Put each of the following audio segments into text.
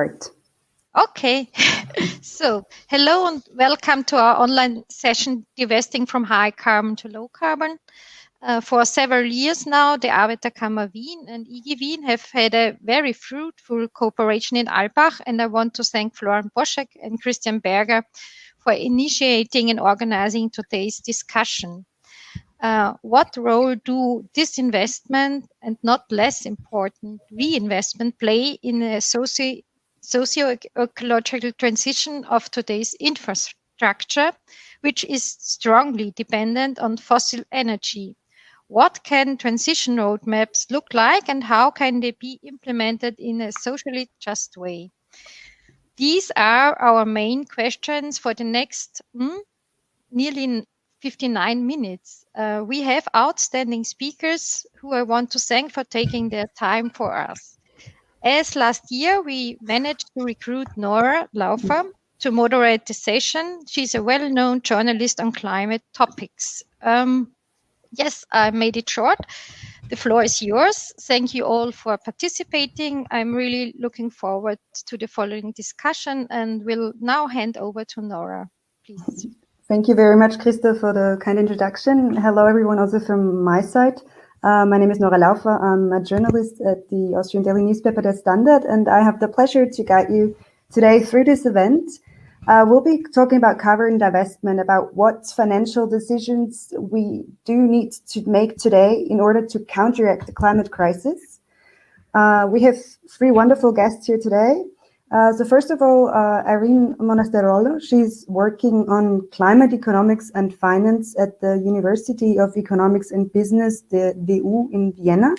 start. Okay, so hello and welcome to our online session, Divesting from High Carbon to Low Carbon. For several years now, the AK Wien and AK Wien have had a very fruitful cooperation in Albach, and I want to thank Florian Boschek and Christian Berger for initiating and organizing today's discussion. What role do disinvestment and, not less important, reinvestment play in a socio-ecological transition of today's infrastructure, which is strongly dependent on fossil energy? What can transition roadmaps look like, and how can they be implemented in a socially just way? These are our main questions for the next nearly 59 minutes. We have outstanding speakers who I want to thank for taking their time for us. As last year, we managed to recruit Nora Laufer to moderate the session. She's a well-known journalist on climate topics. Yes, I made it short. The floor is yours. Thank you all for participating. I'm really looking forward to the following discussion and will now hand over to Nora, please. Thank you very much, Christa, for the kind introduction. Hello, everyone, also from my side. My name is Nora Laufer. I'm a journalist at the Austrian daily newspaper Der Standard, and I have the pleasure to guide you today through this event. We'll be talking about carbon divestment, about what financial decisions we do need to make today in order to counteract the climate crisis. We have three wonderful guests here today. So first of all, Irene Monasterolos, she's working on climate economics and finance at the University of Economics and Business, the WU in Vienna.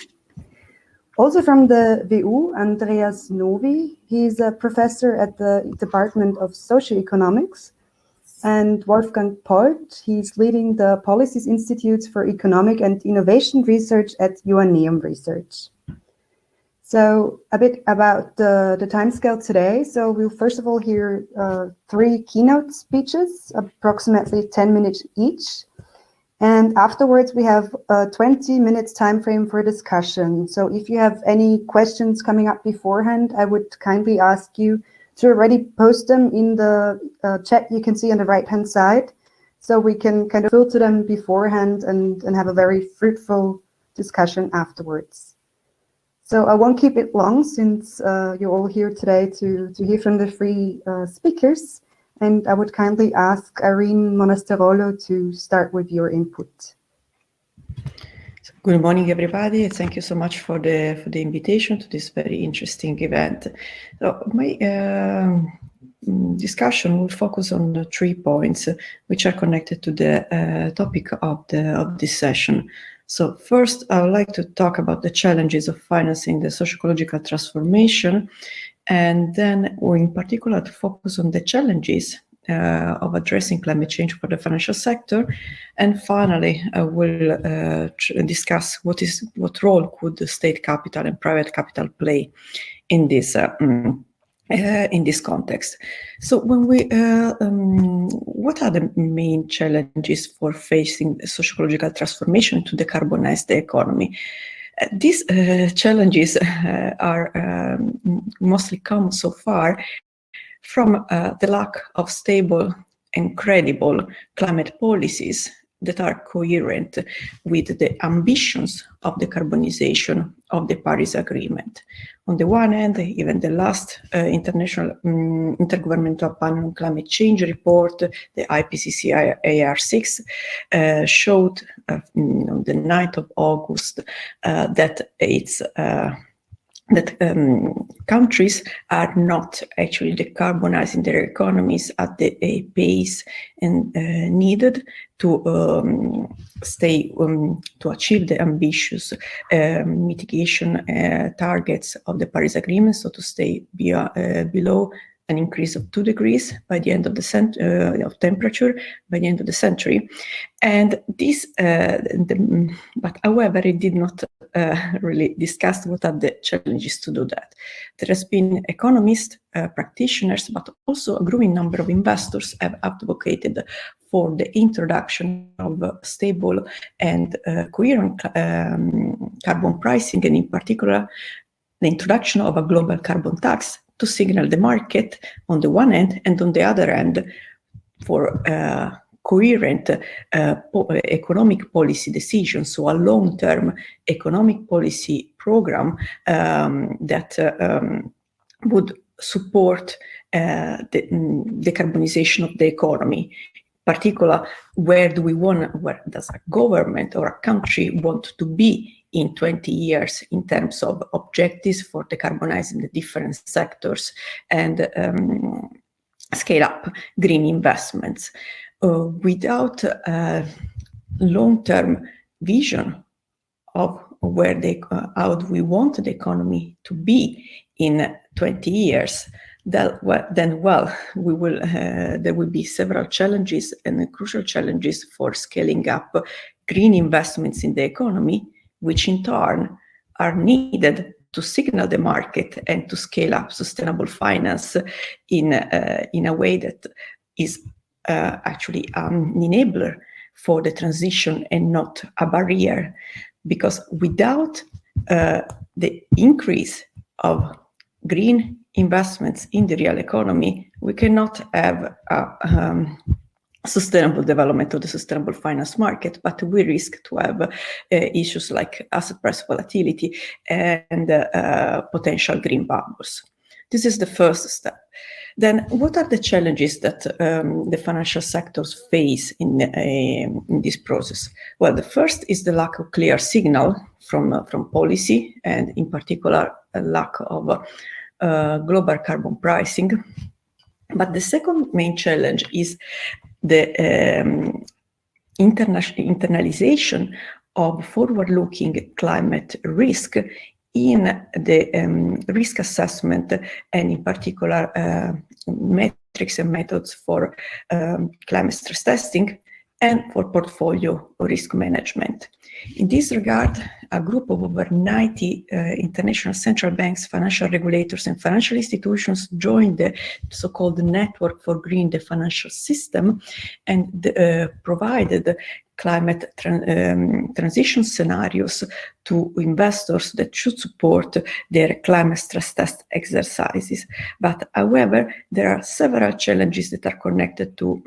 Also from the WU, Andreas Novys, he's a professor at the Department of Socioeconomics. And Wolfgang Polts, he's leading the Policies Institutes for Economic and Innovation Research at UANEUM Research. So a bit about the timescale today. So we'll first of all hear three keynote speeches, approximately 10 minutes each. And afterwards, we have a 20 minutes time frame for discussion. So if you have any questions coming up beforehand, I would kindly ask you to already post them in the chat you can see on the right-hand side, so we can kind of filter them beforehand and have a very fruitful discussion afterwards. So I won't keep it long, since you're all here today to hear from the three speakers. And I would kindly ask Irene Monasterolos to start with your input. Good morning, everybody. Thank you so much for the invitation to this very interesting event. So my discussion will focus on the 3 points which are connected to the topic of this session. So first, I would like to talk about the challenges of financing the socio-ecological transformation, and then in particular to focus on the challenges of addressing climate change for the financial sector. And finally, I will discuss what role could the state capital and private capital play in this context. So when we, what are the main challenges for facing the socio-ecological transformation to decarbonize the economy? These challenges are mostly come so far from the lack of stable and credible climate policies that are coherent with the ambitions of decarbonization of the Paris Agreement. On the one hand, even the last International Intergovernmental Panel on Climate Change report, the IPCC AR6, showed on the 9th of August that countries are not actually decarbonizing their economies at the pace and needed to to achieve the ambitious mitigation targets of the Paris Agreement, so to stay below an increase of 2 degrees by the end of the of temperature by the end of the century. And this, but however, it did not really discuss what are the challenges to do that. There has been economists, practitioners, but also a growing number of investors have advocated for the introduction of stable and coherent carbon pricing, and in particular, the introduction of a global carbon tax to signal the market on the one hand, and on the other hand, for coherent economic policy decisions, so a long-term economic policy program that would support the decarbonization of the economy. Particular, where does a government or a country want to be in 20 years in terms of objectives for decarbonizing the different sectors and scale up green investments. Without a long-term vision of how do we want the economy to be in 20 years, there will be several challenges and crucial challenges for scaling up green investments in the economy, which in turn are needed to signal the market and to scale up sustainable finance in a way that is actually an enabler for the transition and not a barrier. Because without the increase of green investments in the real economy, we cannot have sustainable development of the sustainable finance market, but we risk to have issues like asset price volatility and potential green bubbles. This is the first step. Then what are the challenges that the financial sectors face in this process? Well, the first is the lack of clear signal from policy, and in particular, a lack of global carbon pricing. But the second main challenge is the internalization of forward-looking climate risk in the risk assessment, and in particular metrics and methods for climate stress testing and for portfolio risk management. In this regard, a group of over 90 international central banks, financial regulators, and financial institutions joined the so-called Network for Green the Financial System and provided climate transition scenarios to investors that should support their climate stress test exercises. But however, there are several challenges that are connected to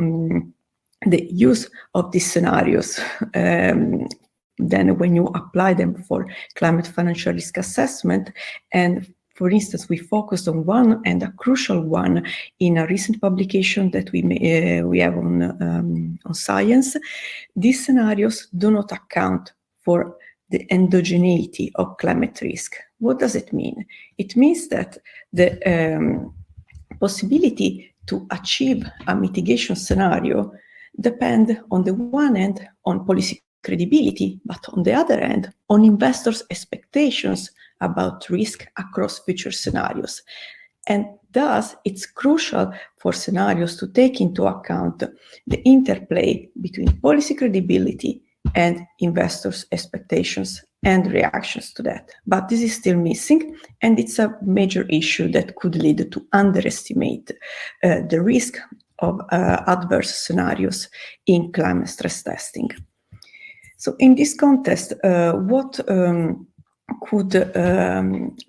the use of these scenarios. Then when you apply them for climate financial risk assessment, and for instance, we focused on one, and a crucial one, in a recent publication that we have on Science. These scenarios do not account for the endogeneity of climate risk. What does it mean? It means that the possibility to achieve a mitigation scenario depend on the one hand on policy credibility, but on the other hand, on investors' expectations about risk across future scenarios. And thus, it's crucial for scenarios to take into account the interplay between policy credibility and investors' expectations and reactions to that. But this is still missing, and it's a major issue that could lead to underestimate the risk of adverse scenarios in climate stress testing. So in this context, what could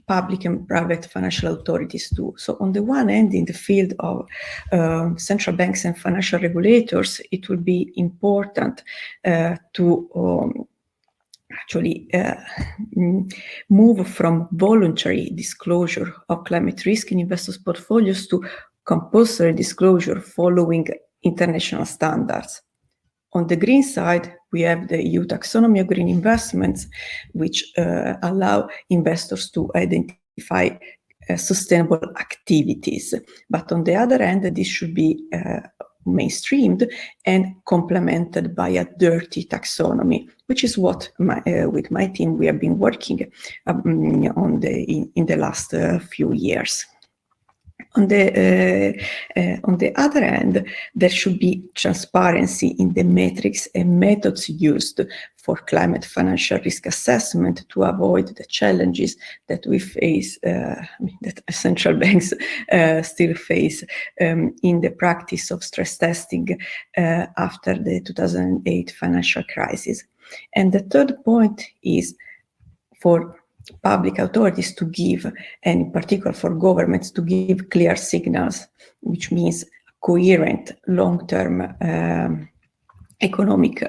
public and private financial authorities do? So on the one hand, in the field of central banks and financial regulators, it will be important to actually move from voluntary disclosure of climate risk in investors' portfolios to compulsory disclosure following international standards. On the green side, we have the EU taxonomy of green investments, which allow investors to identify sustainable activities. But on the other hand, this should be mainstreamed and complemented by a dirty taxonomy, which is what with my team we have been working on in the last few years. On the other hand, there should be transparency in the metrics and methods used for climate financial risk assessment to avoid the challenges that we face, that central banks still face in the practice of stress testing after the 2008 financial crisis. And the third point is for public authorities to give, and in particular for governments to give clear signals, which means coherent long-term economic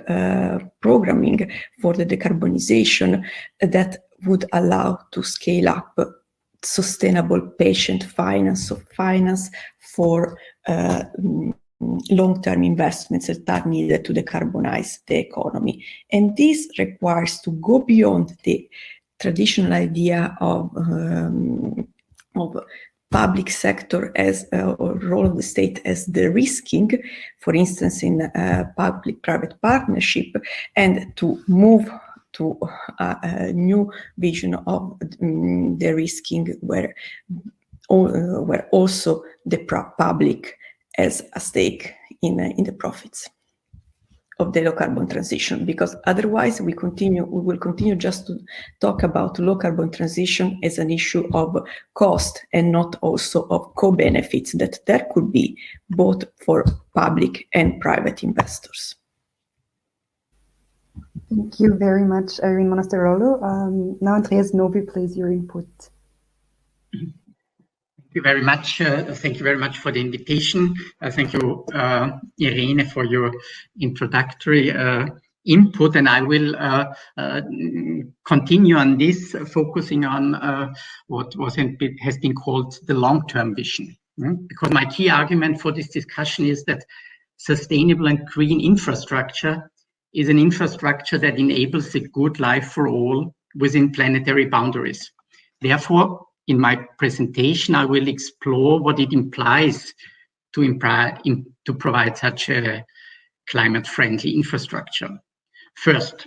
programming for the decarbonization that would allow to scale up sustainable patient finance, so finance for long-term investments that are needed to decarbonize the economy. And this requires to go beyond the traditional idea of public sector as or role of the state as de-risking, for instance, in public-private partnership, and to move to a new vision of de-risking where also the public has a stake in the profits of the low carbon transition, because otherwise we will continue just to talk about low carbon transition as an issue of cost and not also of co-benefits that there could be both for public and private investors. Thank you very much, Irene Monasterolos. Now, Andreas, Novy, please, your input. Thank you very much. Thank you very much for the invitation. Thank you, Irene, for your introductory input. And I will continue on this, focusing on what has been called the long-term vision. Because my key argument for this discussion is that sustainable and green infrastructure is an infrastructure that enables a good life for all within planetary boundaries. Therefore, in my presentation, I will explore what it implies to provide such a climate-friendly infrastructure. First,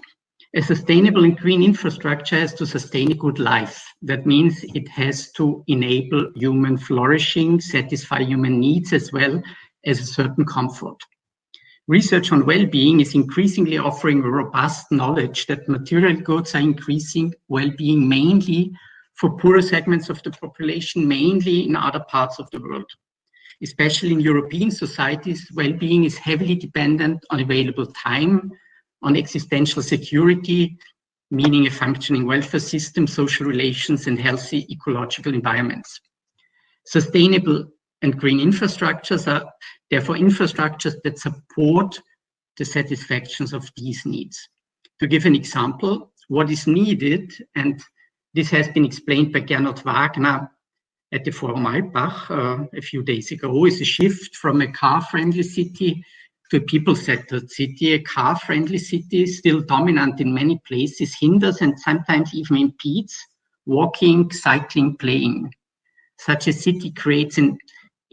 a sustainable and green infrastructure has to sustain a good life. That means it has to enable human flourishing, satisfy human needs, as well as a certain comfort. Research on well-being is increasingly offering robust knowledge that material goods are increasing well-being mainly for poorer segments of the population, mainly in other parts of the world. Especially in European societies, well-being is heavily dependent on available time, on existential security, meaning a functioning welfare system, social relations, and healthy ecological environments. Sustainable and green infrastructures are therefore infrastructures that support the satisfactions of these needs. To give an example, what is needed, and this has been explained by Gernot Wagner at the Forum Alpbach a few days ago, is a shift from a car-friendly city to a people-centered city. A car-friendly city is still dominant in many places, hinders and sometimes even impedes walking, cycling, playing. Such a city creates an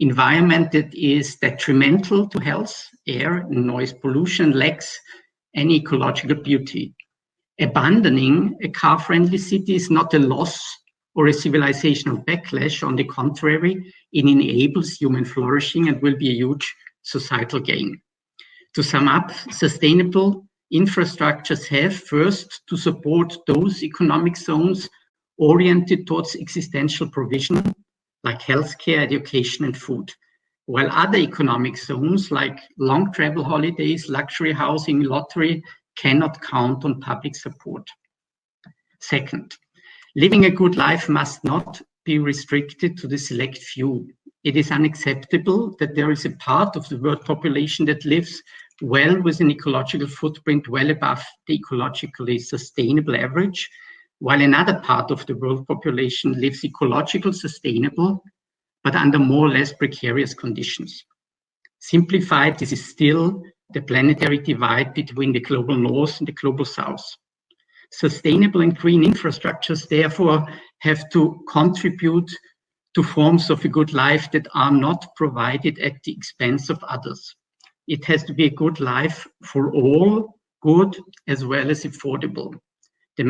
environment that is detrimental to health, air, and noise pollution, lacks any ecological beauty. Abandoning a car-friendly city is not a loss or a civilizational backlash. On the contrary, it enables human flourishing and will be a huge societal gain. To sum up, sustainable infrastructures have first to support those economic zones oriented towards existential provision, like healthcare, education, and food, while other economic zones like long travel holidays, luxury housing, lottery cannot count on public support. Second, living a good life must not be restricted to the select few. It is unacceptable that there is a part of the world population that lives well with an ecological footprint well above the ecologically sustainable average, while another part of the world population lives ecological sustainable, but under more or less precarious conditions. Simplified, this is still the planetary divide between the global north and the global south. Sustainable and green infrastructures, therefore, have to contribute to forms of a good life that are not provided at the expense of others. It has to be a good life for all, good as well as affordable. The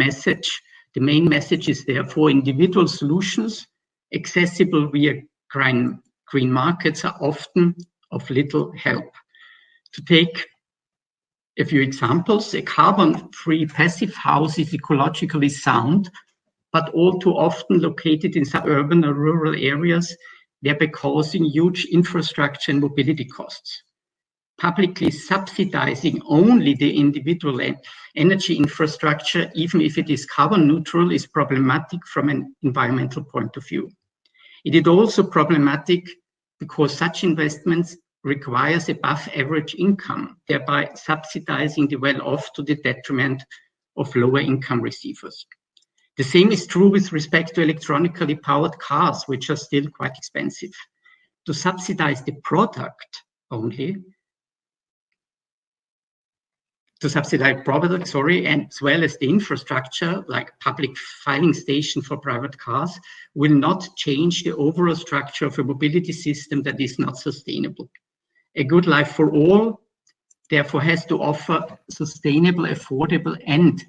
main message is therefore individual solutions accessible via green markets are often of little help. To take a few examples, a carbon-free passive house is ecologically sound, but all too often located in suburban or rural areas, thereby causing huge infrastructure and mobility costs. publicly subsidizing only the individual energy infrastructure, even if it is carbon neutral, is problematic from an environmental point of view. It is also problematic because such investments requires above average income, thereby subsidizing the well-off to the detriment of lower income receivers. The same is true with respect to electronically powered cars, which are still quite expensive. To subsidize the product only, and as well as the infrastructure, like public filing station for private cars, will not change the overall structure of a mobility system that is not sustainable. A good life for all, therefore, has to offer sustainable, affordable, and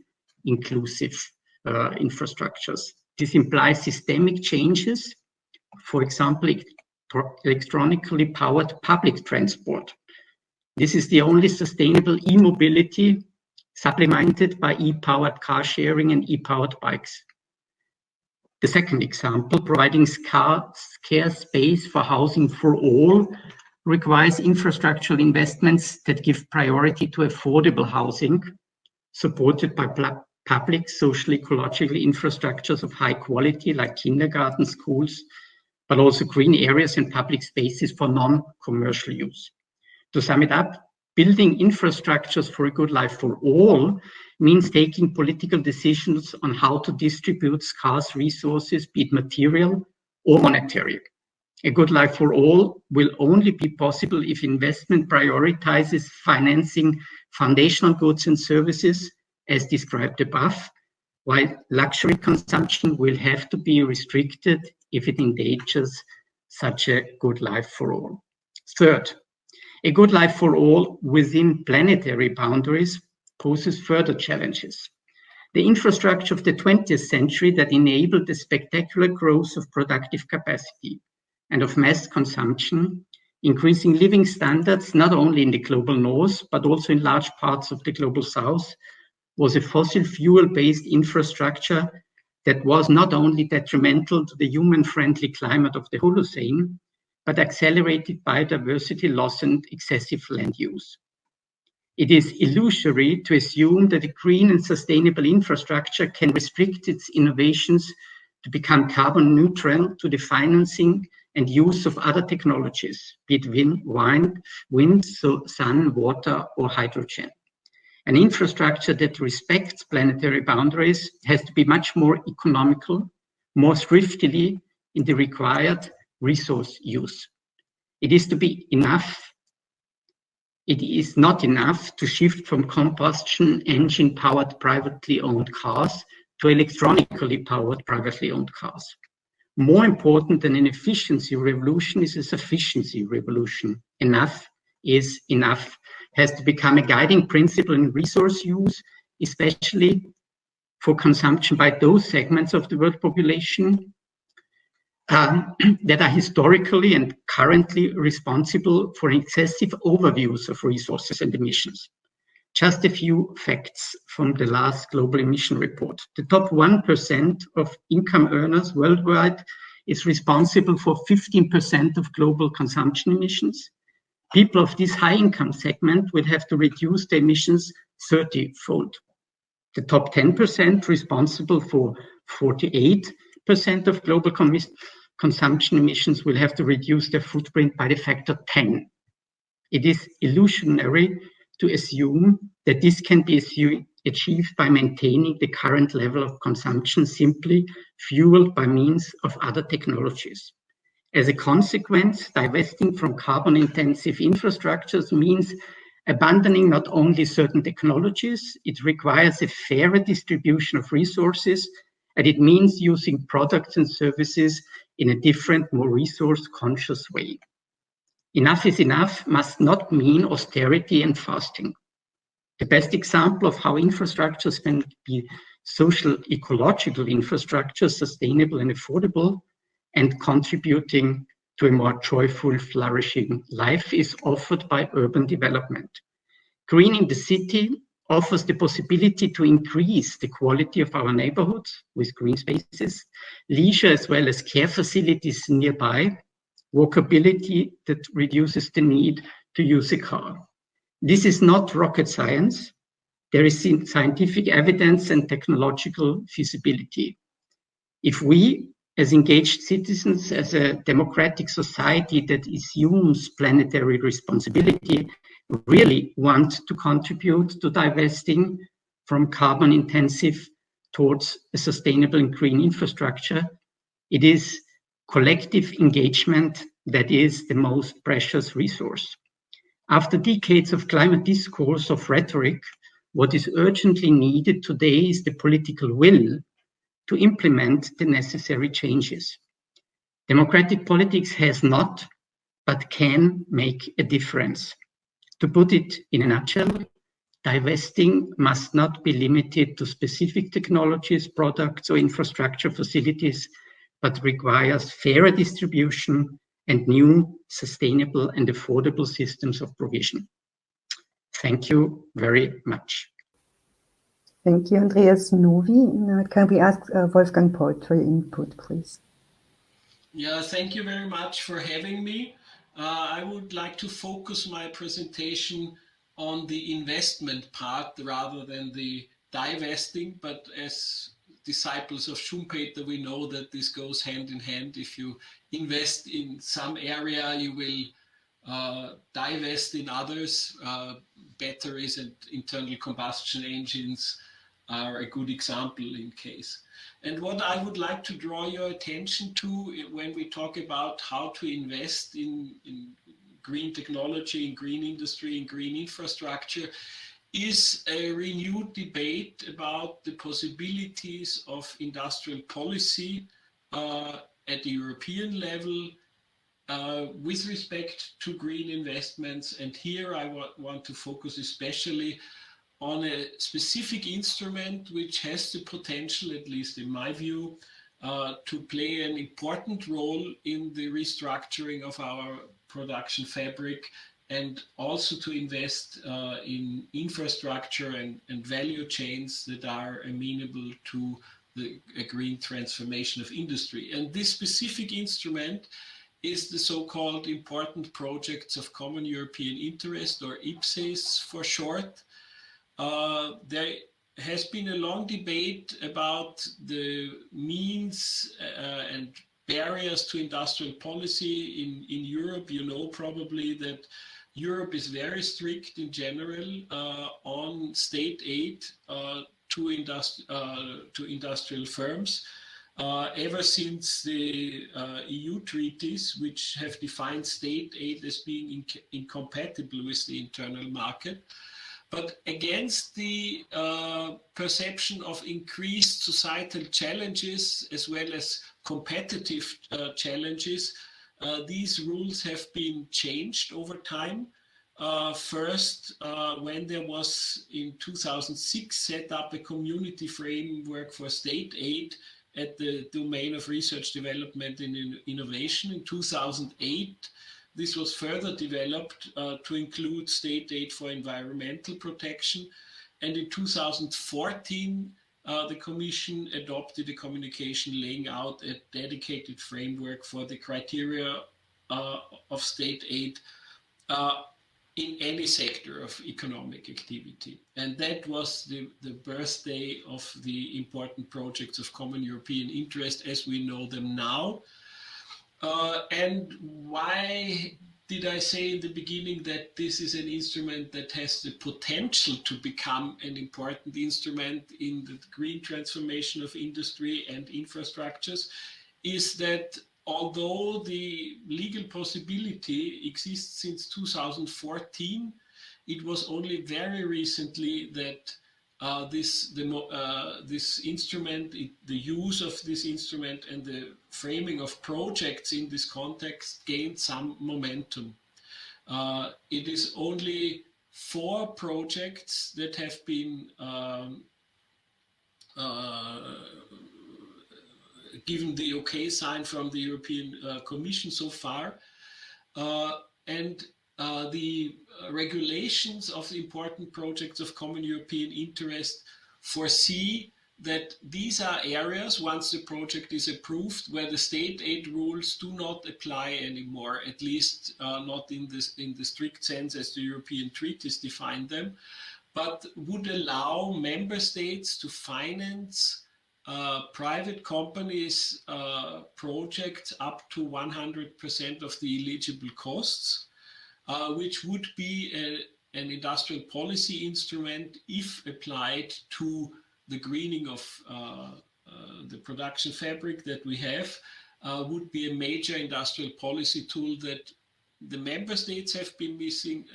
inclusive infrastructures. This implies systemic changes, for example, electronically powered public transport. This is the only sustainable e-mobility, supplemented by e-powered car sharing and e-powered bikes. The second example, providing scarce space for housing for all, requires infrastructural investments that give priority to affordable housing, supported by public, social, ecological infrastructures of high quality, like kindergarten, schools, but also green areas and public spaces for non-commercial use. To sum it up, building infrastructures for a good life for all means taking political decisions on how to distribute scarce resources, be it material or monetary. A good life for all will only be possible if investment prioritizes financing foundational goods and services, as described above, while luxury consumption will have to be restricted if it endangers such a good life for all. Third, a good life for all within planetary boundaries poses further challenges. The infrastructure of the 20th century that enabled the spectacular growth of productive capacity and of mass consumption, increasing living standards not only in the global north, but also in large parts of the global south, was a fossil fuel-based infrastructure that was not only detrimental to the human-friendly climate of the Holocene, but accelerated biodiversity loss and excessive land use. It is illusory to assume that a green and sustainable infrastructure can restrict its innovations to become carbon neutral to the financing and use of other technologies, be it wind, sun, water, or hydrogen. An infrastructure that respects planetary boundaries has to be much more economical, more thriftily in the required resource use. It is not enough to shift from combustion engine powered privately owned cars to electronically powered privately owned cars. More important than an efficiency revolution is a sufficiency revolution. Enough is enough has to become a guiding principle in resource use, especially for consumption by those segments of the world population that are historically and currently responsible for excessive overuse of resources and emissions. Just a few facts from the last global emission report. The top 1% of income earners worldwide is responsible for 15% of global consumption emissions. People of this high income segment will have to reduce their emissions 30-fold. The top 10% responsible for 48% of global consumption emissions will have to reduce their footprint by the factor 10. It is illusionary to assume that this can be achieved by maintaining the current level of consumption simply fueled by means of other technologies. As a consequence, divesting from carbon-intensive infrastructures means abandoning not only certain technologies, it requires a fairer distribution of resources, and it means using products and services in a different, more resource-conscious way. Enough is enough must not mean austerity and fasting. The best example of how infrastructures can be social, ecological infrastructures, sustainable and affordable, and contributing to a more joyful, flourishing life is offered by urban development. Greening the city offers the possibility to increase the quality of our neighborhoods with green spaces, leisure as well as care facilities nearby, walkability that reduces the need to use a car. This is not rocket science. There is scientific evidence and technological feasibility. If we, as engaged citizens, as a democratic society that assumes planetary responsibility, really want to contribute to divesting from carbon intensive towards a sustainable and green infrastructure, it is collective engagement that is the most precious resource. After decades of climate discourse, of rhetoric, what is urgently needed today is the political will to implement the necessary changes. Democratic politics has not, but can make a difference. To put it in a nutshell, divesting must not be limited to specific technologies, products, or infrastructure facilities, but requires fairer distribution and new, sustainable, and affordable systems of provision. Thank you very much. Thank you, Andreas. Novi. Now, can we ask Wolfgang Polts for your input, please? Yeah, thank you very much for having me. I would like to focus my presentation on the investment part rather than the divesting, but as disciples of Schumpeter, we know that this goes hand in hand. If you invest in some area, you will divest in others. Batteries and internal combustion engines are a good example in case. And what I would like to draw your attention to when we talk about how to invest in green technology, in green industry, in green infrastructure, is a renewed debate about the possibilities of industrial policy at the European level with respect to green investments. And here I want to focus especially on a specific instrument which has the potential, at least in my view, to play an important role in the restructuring of our production fabric, and also to invest in infrastructure and value chains that are amenable to a green transformation of industry. And this specific instrument is the so-called Important Projects of Common European Interest, or IPCES for short. There has been a long debate about the means and barriers to industrial policy in Europe. You know probably that Europe is very strict in general on state aid to industrial firms. Ever since the EU treaties, which have defined state aid as being incompatible with the internal market. But against the perception of increased societal challenges as well as competitive challenges, these rules have been changed over time. First, when there was in 2006 set up a community framework for state aid at the domain of research, development and innovation. In 2008, this was further developed to include state aid for environmental protection. And in 2014, the Commission adopted a communication laying out a dedicated framework for the criteria of state aid in any sector of economic activity. And that was the birthday of the Important Projects of Common European Interest as we know them now. And why did I say in the beginning that this is an instrument that has the potential to become an important instrument in the green transformation of industry and infrastructures? Is that although the legal possibility exists since 2014, it was only very recently that this instrument, the use of this instrument and the framing of projects in this context gained some momentum. It is only 4 projects that have been given the okay sign from the European Commission so far. And the regulations of the Important Projects of Common European Interest foresee that these are areas, once the project is approved, where the state aid rules do not apply anymore, at least not in the strict sense as the European treaties define them, but would allow member states to finance private companies' projects up to 100% of the eligible costs, which would be an industrial policy instrument if applied to the greening of the production fabric that we have, would be a major industrial policy tool that the member states have been missing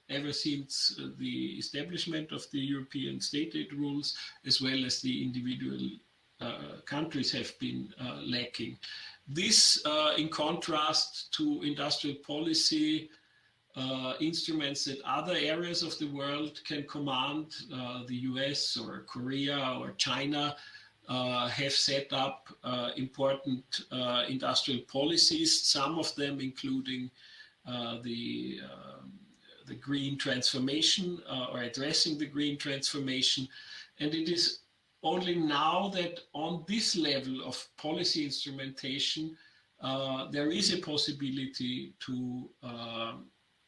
ever since the establishment of the European state aid rules, as well as the individual countries have been lacking. This, in contrast to industrial policy instruments that other areas of the world can command, the US or Korea or China have set up important industrial policies, some of them including the green transformation or addressing the green transformation. And it is only now that on this level of policy instrumentation, there is a possibility to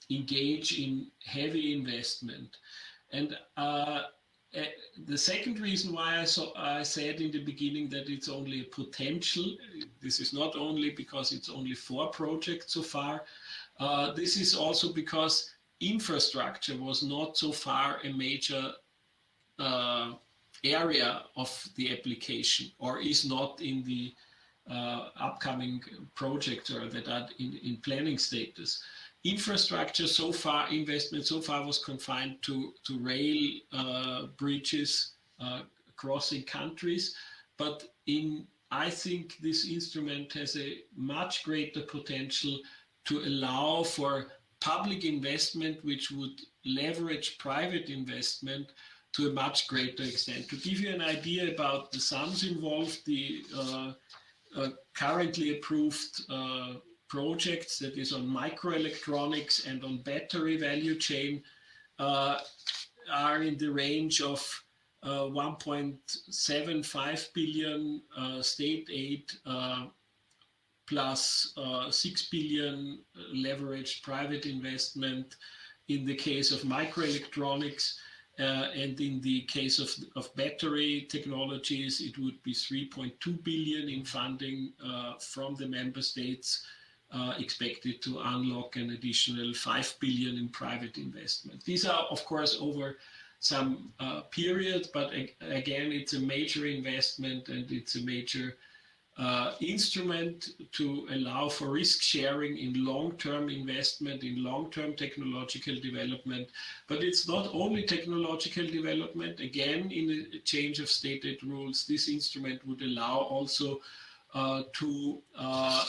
engage in heavy investment. And the second reason why I said in the beginning that it's only a potential, this is not only because it's only 4 projects so far, this is also because infrastructure was not so far a major area of the application, or is not in the upcoming projects or that are in planning status. Infrastructure so far, investment so far was confined to rail bridges crossing countries, but I think this instrument has a much greater potential to allow for public investment, which would leverage private investment to a much greater extent. To give you an idea about the sums involved, the currently approved projects that is on microelectronics and on battery value chain are in the range of 1.75 billion state aid plus 6 billion leveraged private investment in the case of microelectronics, and in the case of battery technologies, it would be 3.2 billion in funding from the member states, expected to unlock an additional 5 billion in private investment. These are, of course, over some period, but again, it's a major investment and it's a major instrument to allow for risk sharing in long-term investment, in long-term technological development. But it's not only technological development. Again, in a change of state aid rules, this instrument would allow also to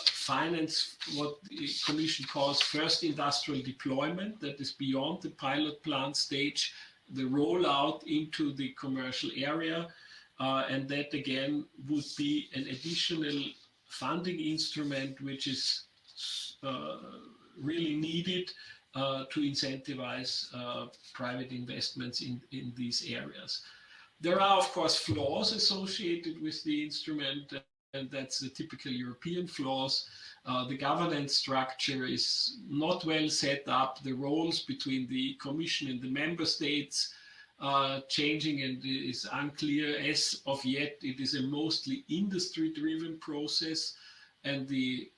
finance what the Commission calls first industrial deployment, that is beyond the pilot plant stage, the rollout into the commercial area. And that again would be an additional funding instrument which is really needed to incentivize private investments in these areas. There are, of course, flaws associated with the instrument, and that's the typical European flaws. The governance structure is not well set up. The roles between the Commission and the member states changing, and it is unclear as of yet. It is a mostly industry-driven process, and the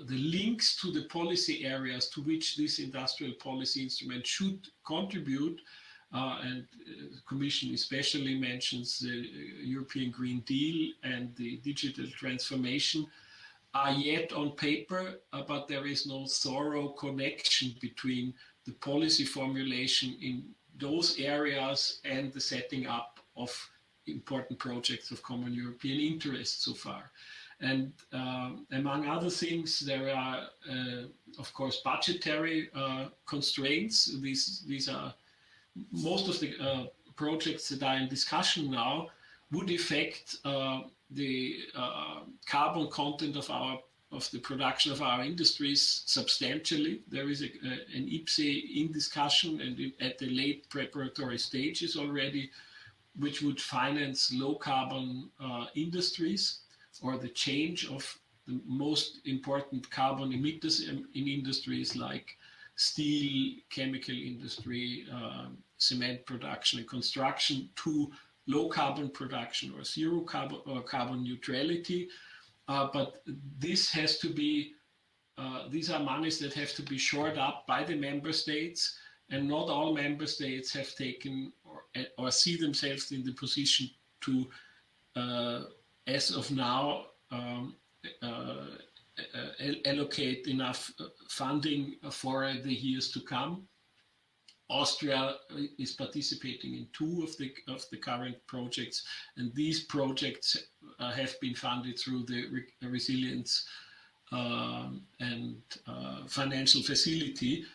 links to the policy areas to which this industrial policy instrument should contribute, and the Commission especially mentions the European Green Deal and the digital transformation, are yet on paper, but there is no thorough connection between the policy formulation in those areas and the setting up of important projects of common European interest so far. And among other things, there are, of course, budgetary constraints. These are most of the projects that are in discussion now would affect the carbon content of the production of our industries substantially. There is an IPCEI in discussion and at the late preparatory stages already, which would finance low carbon industries, or the change of the most important carbon emitters in industries like steel, chemical industry, cement production and construction, to low carbon production or zero carbon or carbon neutrality. But this has to be, these are monies that have to be shored up by the member states, and not all member states have taken or see themselves in the position to, as of now, allocate enough funding for the years to come. Austria is participating in 2 of the current projects, and these projects have been funded through the resilience and financial facility.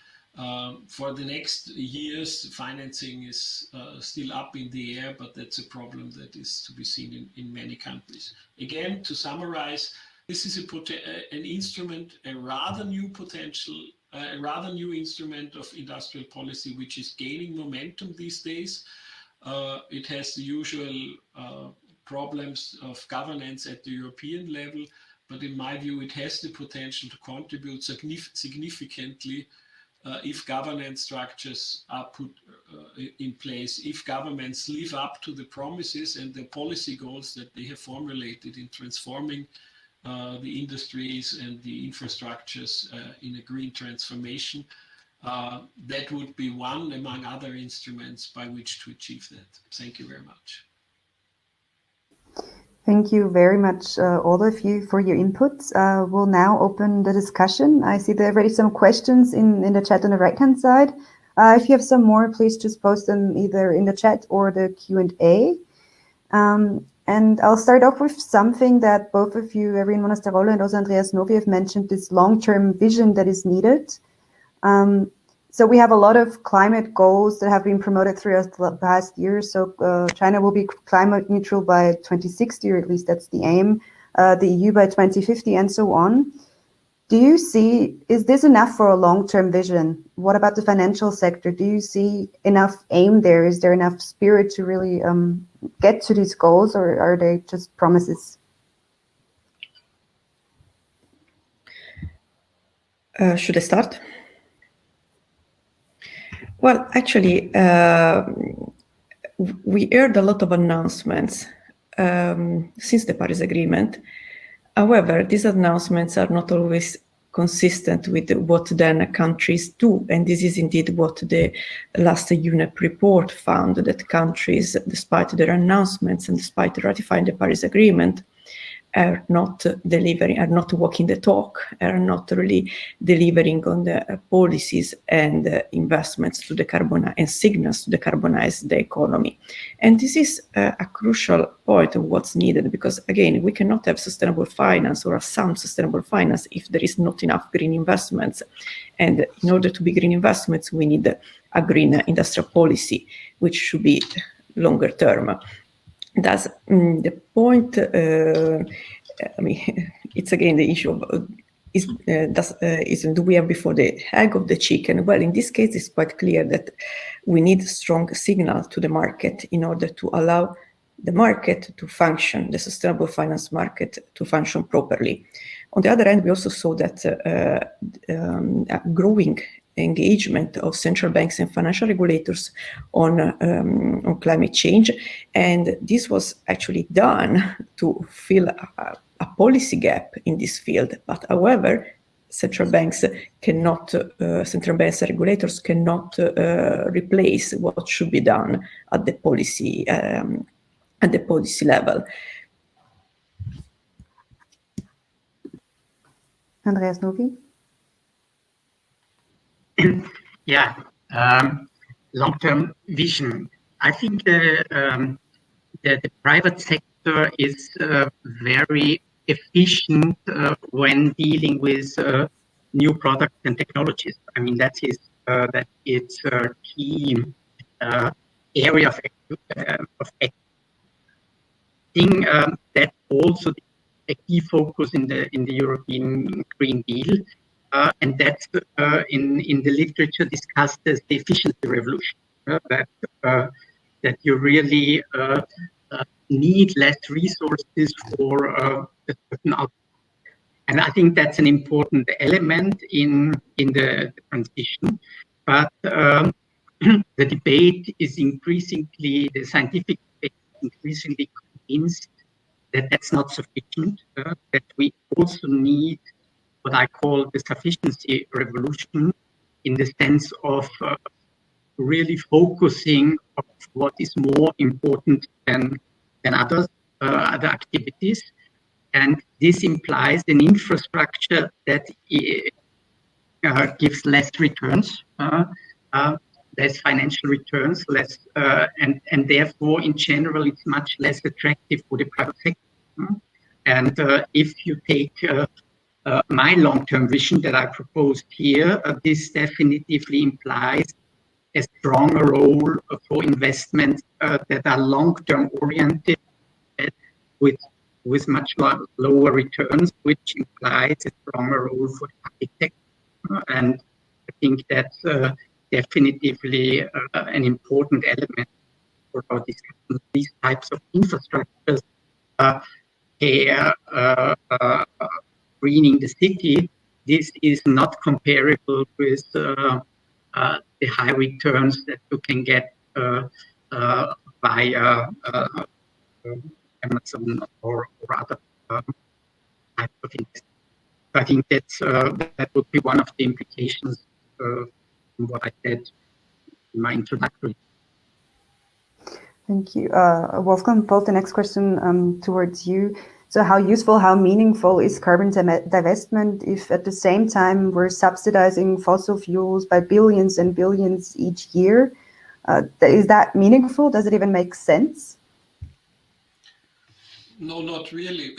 For the next years, financing is still up in the air, but that's a problem that is to be seen in many countries. Again, to summarize, this is an instrument, a rather new potential, a rather new instrument of industrial policy, which is gaining momentum these days. It has the usual problems of governance at the European level, but in my view, it has the potential to contribute significantly if governance structures are put in place, if governments live up to the promises and the policy goals that they have formulated in transforming the industries and the infrastructures in a green transformation. That would be one among other instruments by which to achieve that. Thank you very much. Thank you very much, all of you, for your inputs. We'll now open the discussion. I see there are already some questions in the chat on the right-hand side. If you have some more, please just post them either in the chat or the Q&A. And I'll start off with something that both of you, Irene Monasterolos and also Andreas Novy, have mentioned, this long-term vision that is needed. So we have a lot of climate goals that have been promoted throughout the past years. So China will be climate neutral by 2060, or at least that's the aim, the EU by 2050, and so on. Do you see, is this enough for a long-term vision? What about the financial sector? Do you see enough aim there? Is there enough spirit to really get to these goals, or are they just promises? Should I start? Well, actually, we heard a lot of announcements since the Paris Agreement. However, these announcements are not always consistent with what then countries do. And this is indeed what the last UNEP report found, that countries, despite their announcements and despite ratifying the Paris Agreement, are not delivering, are not walking the talk, are not really delivering on the policies and investments to decarbonize and signals to decarbonize the economy. And this is a crucial point of what's needed, because again, we cannot have sustainable finance or a sound sustainable finance if there is not enough green investments. And in order to be green investments, we need a green industrial policy, which should be longer term. That's the point. I mean, it's again the issue of do we have before the egg of the chicken? Well, in this case, it's quite clear that we need strong signal to the market in order to allow the market to function, the sustainable finance market to function properly. On the other hand, we also saw that a growing engagement of central banks and financial regulators on climate change, and this was actually done to fill a policy gap in this field. But however, central banks cannot, central banks and regulators cannot replace what should be done at the policy level. Andreas Novy? Yeah, long-term vision. I think the private sector is very efficient when dealing with new products and technologies. I mean, that it's a key area of acting. That's also a key focus in the European Green Deal. And that's in the literature discussed as the efficiency revolution. That that you really need less resources for a certain outcome. And I think that's an important element in the transition. But the debate is increasingly, the scientific debate is increasingly convinced that that's not sufficient, that we also need what I call the sufficiency revolution, in the sense of really focusing on what is more important than other activities. And this implies an infrastructure that gives less returns, less financial returns, less, and therefore, in general, it's much less attractive for the private sector. And if you take my long-term vision that I proposed here, this definitively implies a stronger role for investments that are long-term oriented with much lower returns, which implies a stronger role for the public sector. And I think that's definitively an important element for our discussion. These types of infrastructures, greening the city, this is not comparable with the high returns that you can get via Amazon or other types of investment. I think that would be one of the implications from what I said in my introductory. Thank you. Wolfgang, Polt, the next question towards you. So how useful, how meaningful is carbon divestment if at the same time we're subsidizing fossil fuels by billions and billions each year? Is that meaningful? Does it even make sense? No, not really.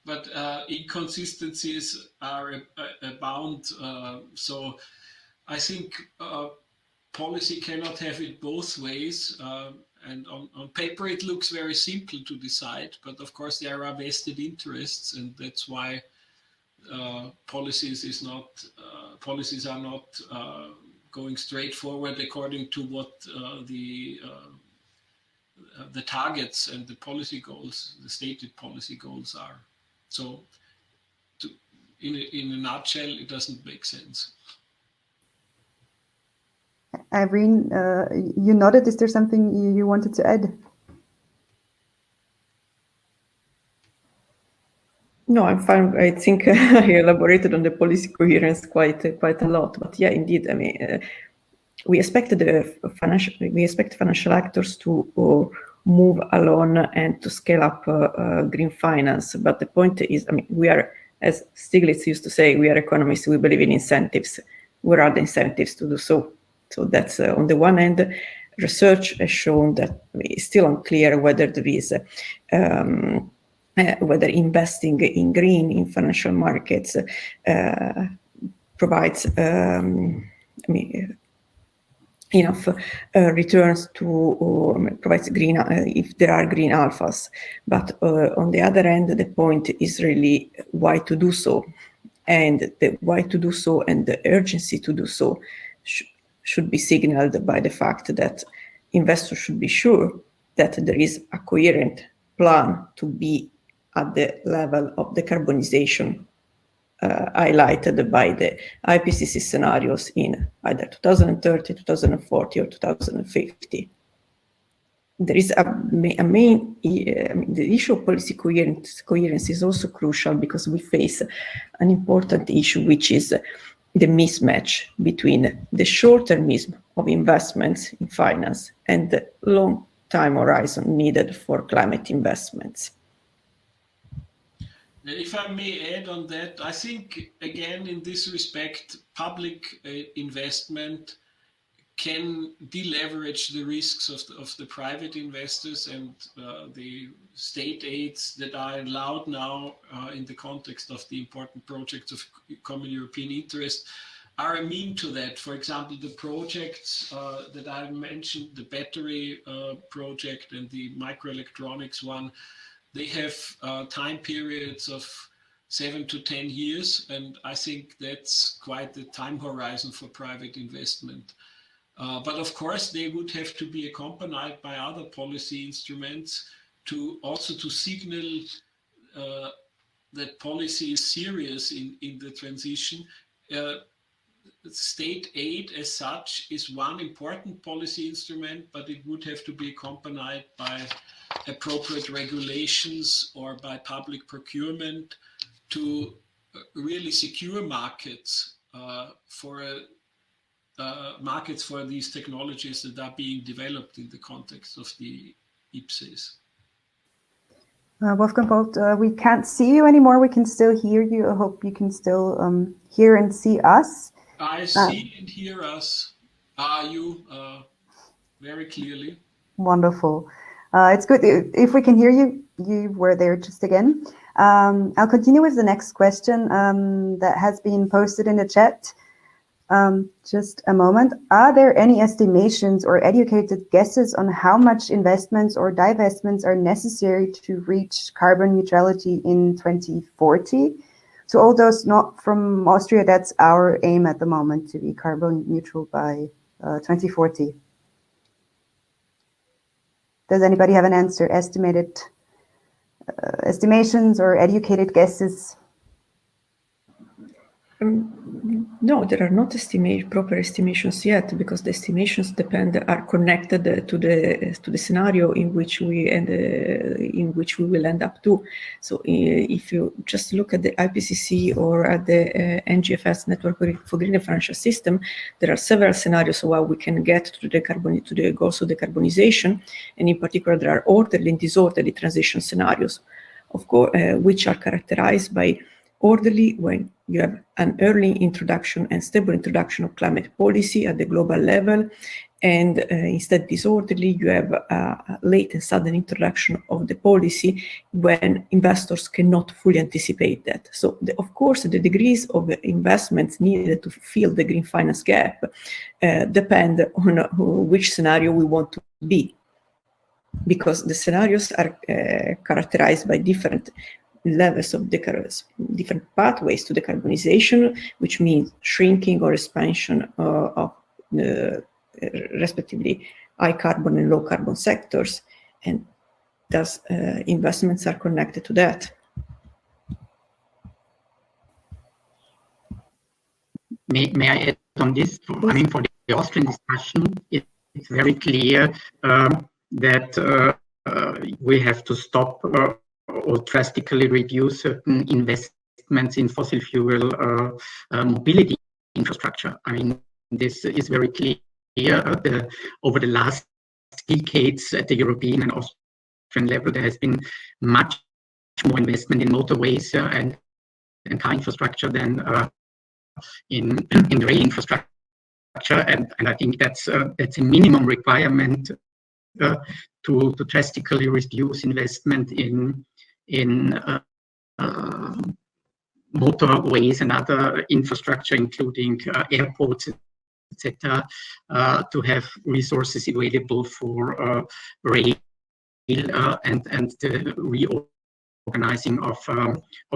But inconsistencies are abound. So I think policy cannot have it both ways. And on paper, it looks very simple to decide. But of course, there are vested interests. And that's why policies are not going straight forward according to what the targets and the policy goals, the stated policy goals are. So in a nutshell, it doesn't make sense. Irene, you nodded. Is there something you wanted to add? No, I'm fine. I think I elaborated on the policy coherence quite a lot. But yeah, indeed, I mean, we expect financial actors to move along and to scale up green finance. But the point is, I mean, we are, as Stiglitz used to say, we are economists. We believe in incentives. Where are the incentives to do so? So that's on the one hand, research has shown that it's still unclear whether there is whether investing in green in financial markets provides enough returns to provides green if there are green alphas. But on the other hand, the point is really why to do so, and the why to do so and the urgency to do so should be signaled by the fact that investors should be sure that there is a coherent plan to be at the level of decarbonization highlighted by the IPCC scenarios in either 2030, 2040, or 2050. There is a main, the issue of policy coherence is also crucial because we face an important issue, which is the mismatch between the short-termism of investments in finance and the long time horizon needed for climate investments. If I may add on that, I think, again, in this respect, public investment can deleverage the risks of the private investors, and the state aids that are allowed now in the context of the important projects of common European interest are a mean to that. For example, the projects that I mentioned, the battery project and the microelectronics one, they have time periods of 7 to 10 years, and I think that's quite the time horizon for private investment. But of course, they would have to be accompanied by other policy instruments to also to signal that policy is serious in the transition. State aid as such is one important policy instrument, but it would have to be accompanied by appropriate regulations or by public procurement to really secure markets markets for these technologies that are being developed in the context of the IPCEIs. Wolfgang, Polt, we can't see you anymore. We can still hear you. I hope you can still hear and see us. I see and hear us. You very clearly. Wonderful. It's good. If we can hear you, you were there just again. I'll continue with the next question that has been posted in the chat. Just a moment. Are there any estimations or educated guesses on how much investments or divestments are necessary to reach carbon neutrality in 2040? So all those not from Austria, that's our aim at the moment, to be carbon neutral by 2040. Does anybody have an answer? Estimated estimations or educated guesses? No, there are not proper estimations yet, because the estimations are connected to the scenario in which we will end up to. So if you just look at the IPCC or at the NGFS Network for Green Financial System, there are several scenarios of how we can get to the goals of decarbonization, and in particular there are orderly and disorderly transition scenarios, of course, which are characterized by orderly when you have an early introduction and stable introduction of climate policy at the global level, and instead disorderly you have a late and sudden introduction of the policy when investors cannot fully anticipate that. So of course the degrees of investments needed to fill the green finance gap depend on which scenario we want to be, because the scenarios are characterized by different levels of different pathways to decarbonization, which means shrinking or expansion of respectively high carbon and low carbon sectors, and thus investments are connected to that. May I add on this? I mean, for the Austrian discussion, it's very clear that we have to stop or drastically reduce certain investments in fossil fuel mobility infrastructure. I mean, this is very clear. Over the last decades at the European and Austrian level, there has been much more investment in motorways and car infrastructure than in the rail infrastructure. And I think that's a minimum requirement to drastically reduce investment in motorways and other infrastructure, including airports, etc., to have resources available for rail and the reorganizing of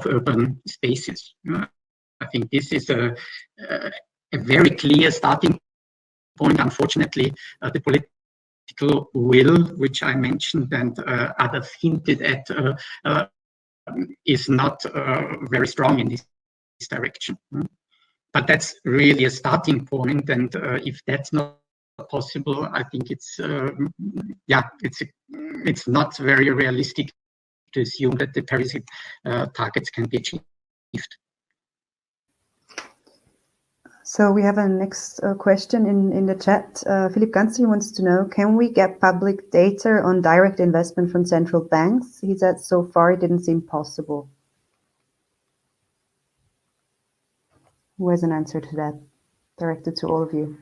urban spaces. I think this is a very clear starting point. Unfortunately, the political will, which I mentioned and others hinted at, is not very strong in this direction. But that's really a starting point, and if that's not possible, I think it's not very realistic to assume that the Paris targets can be achieved. So we have a next question in the chat. Philip Ganzi wants to know, can we get public data on direct investment from central banks? He said so far it didn't seem possible. Who has an answer to that? Directed to all of you.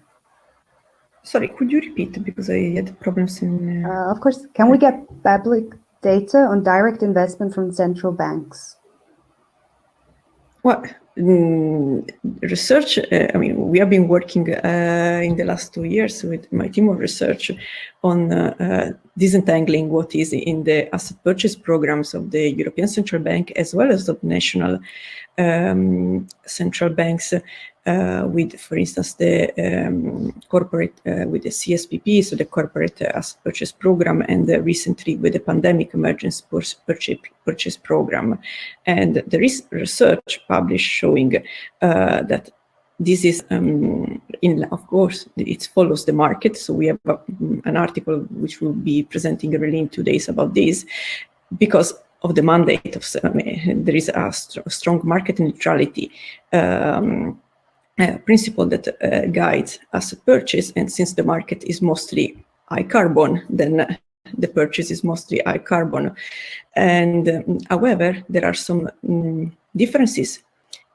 Sorry, could you repeat, because I had problems in... Of course. Can we get public data on direct investment from central banks? Well, research, I mean, we have been working in the last 2 years with my team of research on disentangling what is in the asset purchase programs of the European Central Bank as well as of national central banks with, for instance, the corporate, with the CSPP, so the Corporate Asset Purchase Program, and recently with the Pandemic Emergency Purchase Program. And there is research published showing that this is, of course, it follows the market. So we have an article which we'll be presenting really in 2 days about this, because of the mandate of there is a strong market neutrality principle that guides asset purchase. And since the market is mostly high carbon, then the purchase is mostly high carbon. And however, there are some differences,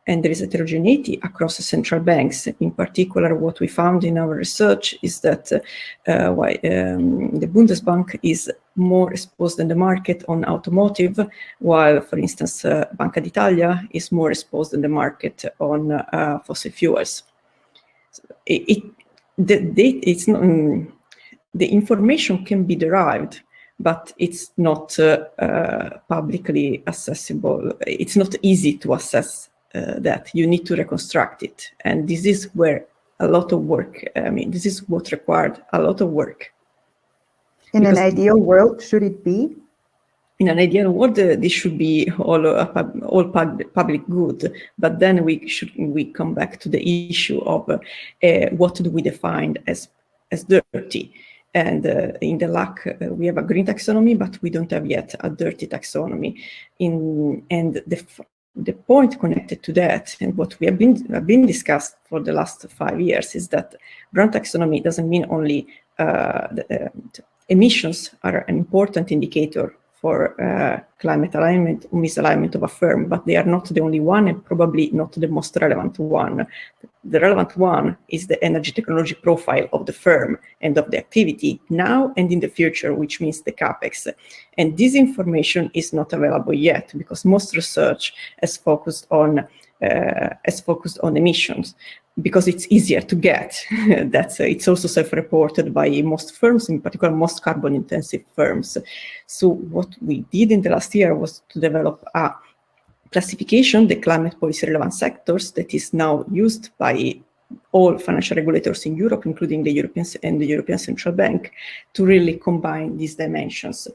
and there is heterogeneity across the central banks. In particular, what we found in our research is that the Bundesbank is more exposed in the market on automotive, while, for instance, Banca d'Italia is more exposed in the market on fossil fuels. It's not, the information can be derived, but it's not publicly accessible. It's not easy to assess that. You need to reconstruct it. And this is where a lot of work, this is what required a lot of work. In an ideal world, should it be? In an ideal world, this should be all public good. But then we come back to the issue of what do we define as dirty? And in the LAC, we have a green taxonomy, but we don't have yet a dirty taxonomy. And the point connected to that, and what we have been discussed for the last 5 years, is that brown taxonomy doesn't mean only emissions are an important indicator for climate alignment or misalignment of a firm, but they are not the only one, and probably not the most relevant one. The relevant one is the energy technology profile of the firm and of the activity now and in the future, which means the capex. And this information is not available yet, because most research has focused on emissions, because it's easier to get. It's also self-reported by most firms, in particular most carbon-intensive firms. So what we did in the last year was to develop a classification, the climate policy relevant sectors, that is now used by all financial regulators in Europe, including the Europeans and the European Central Bank, to really combine these dimensions.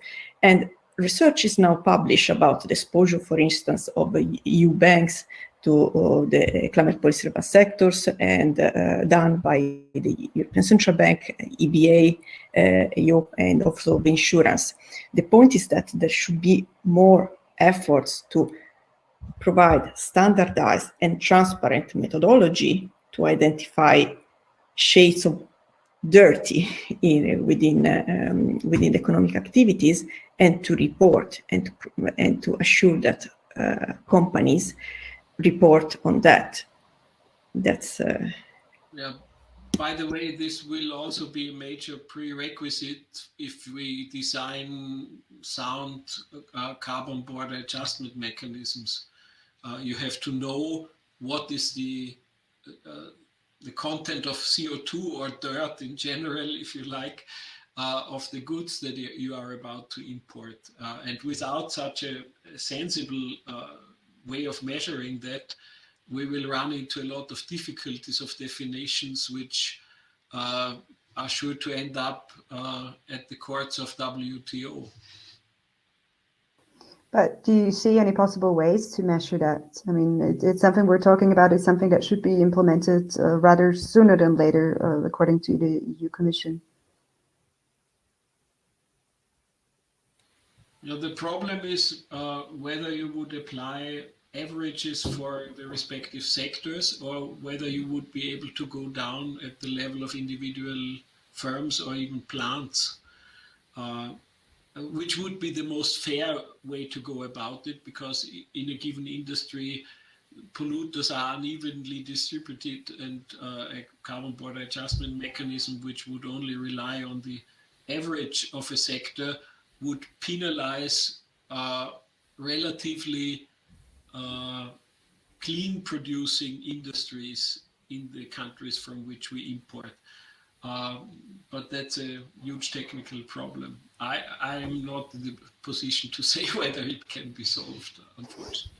And research is now published about the exposure, for instance, of EU banks to the climate policy relevant sectors, and done by the European Central Bank, EBA, EU, and also the insurance. The point is that there should be more efforts to provide standardized and transparent methodology to identify shades of dirty within economic activities, and to report and to assure that companies report on that. That's yeah. By the way, this will also be a major prerequisite if we design sound carbon border adjustment mechanisms. You have to know what is the content of CO2 or dirt in general, if you like, of the goods that you are about to import. And without such a sensible way of measuring that, we will run into a lot of difficulties of definitions, which are sure to end up at the courts of WTO. But do you see any possible ways to measure that? I mean, it's something we're talking about. It's something that should be implemented rather sooner than later, according to the EU Commission. The problem is whether you would apply averages for the respective sectors, or whether you would be able to go down at the level of individual firms or even plants, which would be the most fair way to go about it, because in a given industry, polluters are unevenly distributed, and a carbon border adjustment mechanism which would only rely on the average of a sector would penalize relatively clean producing industries in the countries from which we import. But that's a huge technical problem. I am not in the position to say whether it can be solved, unfortunately.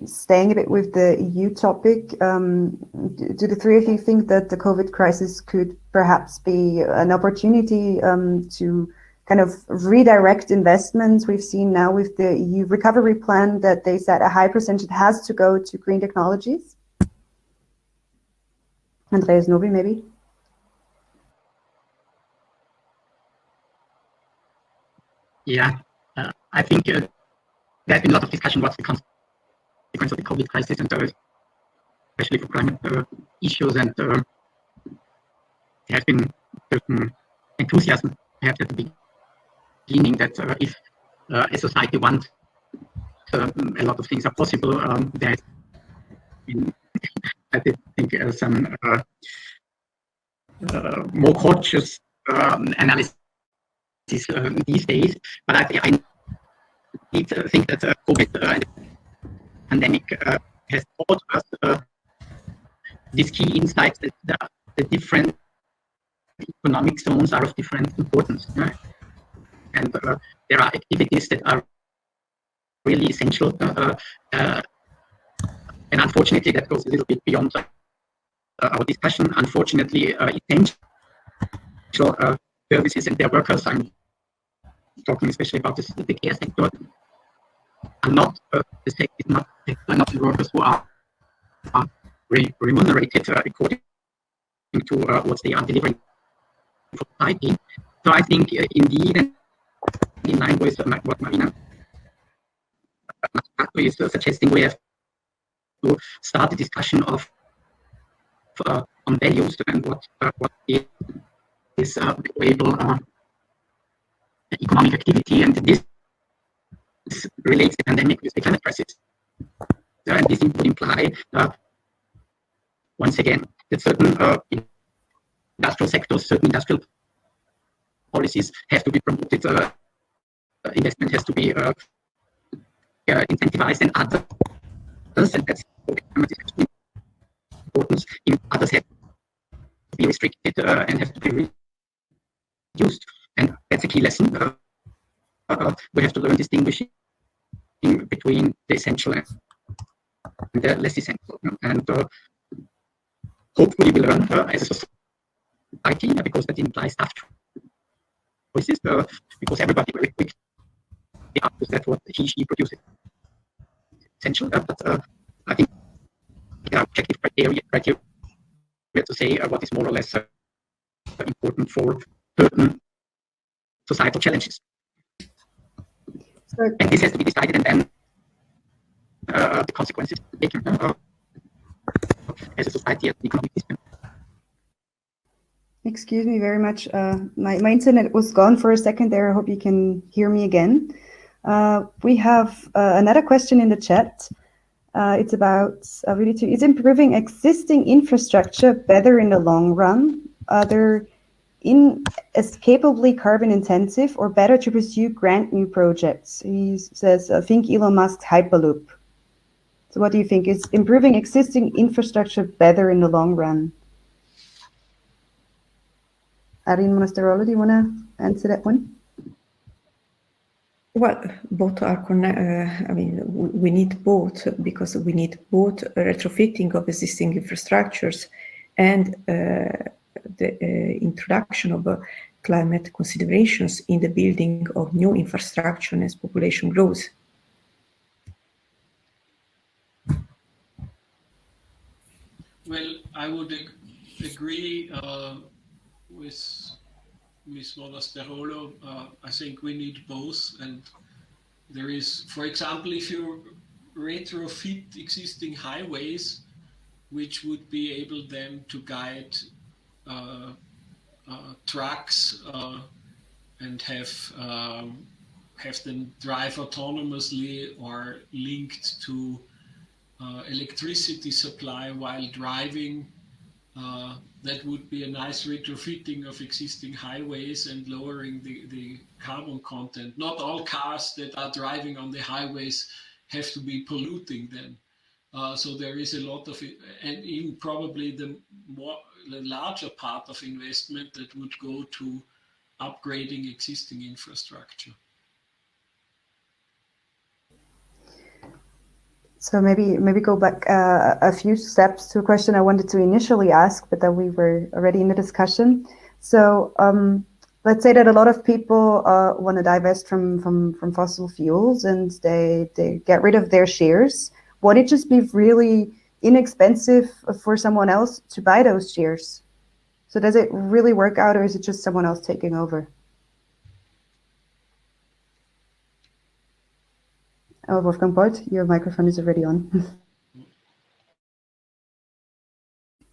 Staying a bit with the EU topic, do the three of you think that the COVID crisis could perhaps be an opportunity to kind of redirect investments? We've seen now with the EU recovery plan that they said a high percentage has to go to green technologies. Andreas, Novy, maybe? Yeah, I think there's been a lot of discussion what's the consequence of the COVID crisis, and especially for climate issues, and there has been certain enthusiasm perhaps at the beginning that if a society wants a lot of things are possible, there's been, I think, some more cautious analysis these days. But I need to think that COVID pandemic has taught us these key insights that the different economic zones are of different importance. And there are activities that are really essential. And unfortunately, that goes a little bit beyond our discussion. Unfortunately, essential services and their workers, I'm talking especially about the care sector, are not not the workers who are remunerated according to what they are delivering for society. So I think indeed, and in line with what Marina is suggesting, we have to start a discussion of on values and what is valuable economic activity, and this relates the pandemic with the climate crisis. And this would imply, once again, that certain industrial sectors, certain industrial policies have to be promoted, investment has to be incentivized, and others, and that's important, others have to be restricted and have to be reduced. And that's a key lesson. We have to learn distinguishing between the essential and the less essential. And hopefully we learn as a society, because that implies tough choices, because everybody very quickly argues that what she produces is essential. But I think there are objective criteria to say what is more or less important for certain societal challenges. And this has to be decided, and then the consequences taken as a society, as an economic system. Excuse me very much. My internet was gone for a second there. I hope you can hear me again. We have another question in the chat. It's about is improving existing infrastructure better in the long run? Are there inescapably carbon intensive, or better to pursue grant new projects? He says, think Elon Musk's Hyperloop. So what do you think? Is improving existing infrastructure better in the long run? Irene Monasterolos, do you want to answer that one? Well, both are connected. I mean, we need both, because we need both retrofitting of existing infrastructures and the introduction of climate considerations in the building of new infrastructure as population grows. Well, I would agree with Ms. Monasterolos. I think we need both, and there is, for example, if you retrofit existing highways, which would be able then to guide trucks and have them drive autonomously or linked to electricity supply while driving. That would be a nice retrofitting of existing highways and lowering the carbon content. Not all cars that are driving on the highways have to be polluting then. So there is a lot of it, and even probably the larger part of investment that would go to upgrading existing infrastructure. So maybe go back a few steps to a question I wanted to initially ask, but then we were already in the discussion. So let's say that a lot of people want to divest from fossil fuels and they get rid of their shares. Would it just be really inexpensive for someone else to buy those shares? So does it really work out, or is it just someone else taking over? Oh, Wolfgang Polts, your microphone is already on.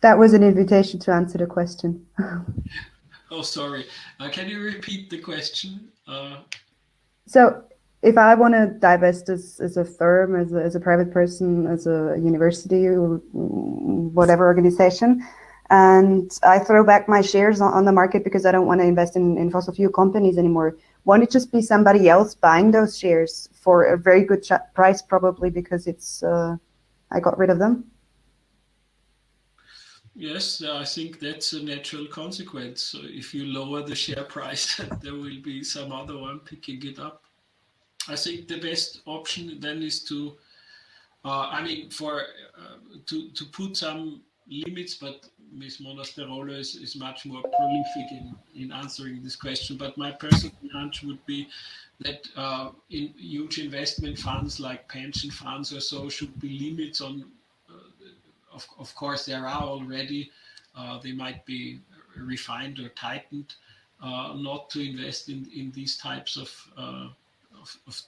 That was an invitation to answer the question. Oh, sorry. Can you repeat the question? So if I want to divest as a firm, as a private person, as a university, or whatever organization, and I throw back my shares on the market because I don't want to invest in fossil fuel companies anymore, won't it just be somebody else buying those shares for a very good price, probably because it's I got rid of them? Yes, I think that's a natural consequence. So if you lower the share price, there will be some other one picking it up. I think the best option then is to, to put some limits, but Ms. Monasterolos is much more prolific in answering this question. But my personal hunch would be that in huge investment funds like pension funds or so should be limits on. Of course, there are already. They might be refined or tightened, not to invest in these types of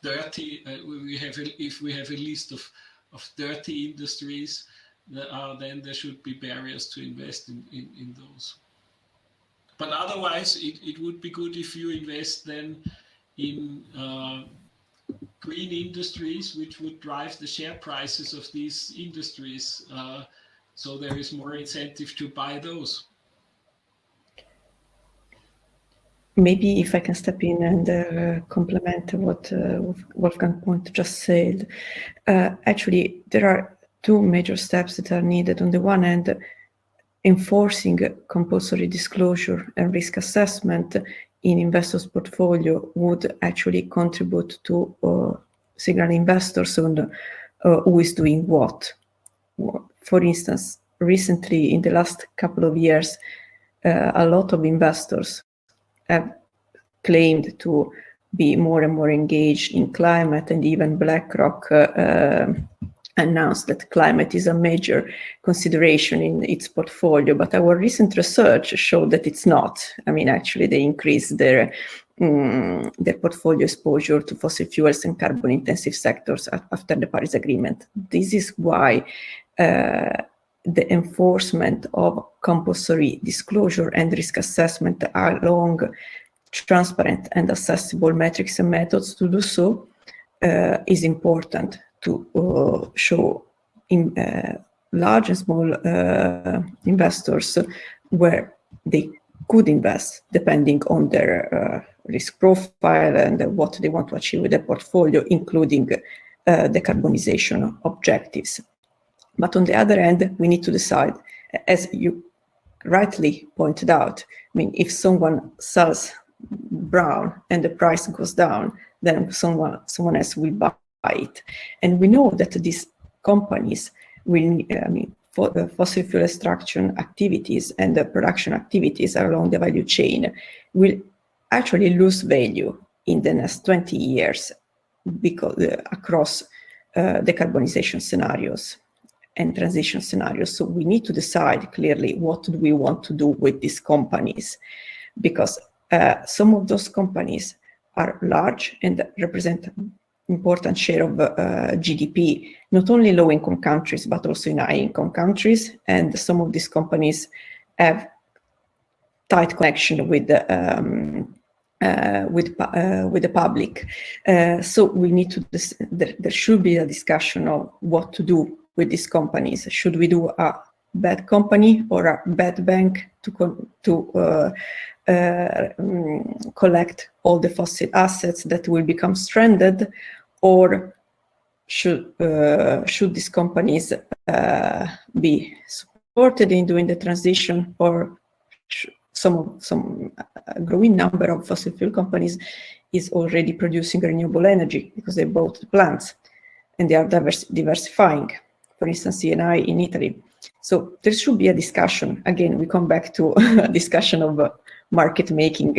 dirty. If we have a list of dirty industries, then there should be barriers to invest in those. But otherwise, it would be good if you invest then in green industries, which would drive the share prices of these industries. So there is more incentive to buy those. Maybe if I can step in and complement what Wolfgang Point just said. Actually, there are two major steps that are needed. On the one hand, enforcing compulsory disclosure and risk assessment in investors' portfolio would actually contribute to signal investors on who is doing what. For instance, recently, in the last couple of years, a lot of investors have claimed to be more and more engaged in climate, and even BlackRock announced that climate is a major consideration in its portfolio. But our recent research showed that it's not. I mean, actually, they increased their portfolio exposure to fossil fuels and carbon-intensive sectors after the Paris Agreement. This is why the enforcement of compulsory disclosure and risk assessment along transparent and accessible metrics and methods to do so is important to show in large and small investors where they could invest depending on their risk profile and what they want to achieve with their portfolio, including decarbonization objectives. But on the other hand, we need to decide, as you rightly pointed out, I mean, if someone sells brown and the price goes down, then someone else will buy it. And we know that these companies will, for the fossil fuel extraction activities and the production activities along the value chain will actually lose value in the next 20 years because across decarbonization scenarios and transition scenarios. So we need to decide clearly what do we want to do with these companies, because some of those companies are large and represent important share of GDP, not only low-income countries, but also in high-income countries. And some of these companies have tight connection with the public. So we need to, there should be a discussion of what to do with these companies. Should we do a bad company or a bad bank to collect all the fossil assets that will become stranded, or should these companies be supported in doing the transition, or some growing number of fossil fuel companies is already producing renewable energy because they bought the plants. and they are diversifying. For instance, CNI in Italy. So there should be a discussion. Again, we come back to a discussion of market making.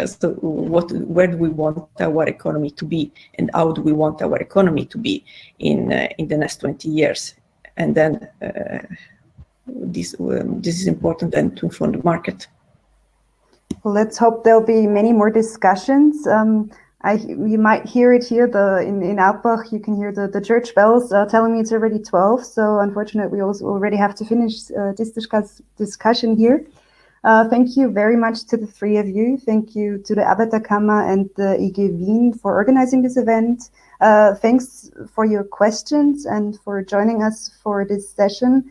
So where do we want our economy to be, and how do we want our economy to be in the next 20 years? And then this is important then to inform the market. Well, let's hope there'll be many more discussions. You might hear it here in Alpbach. You can hear the church bells telling me it's already 12. So unfortunately, we also already have to finish this discussion here. Thank you very much to the three of you. Thank you to the Arbeiterkammer and the AK Wien for organizing this event. Thanks for your questions and for joining us for this session.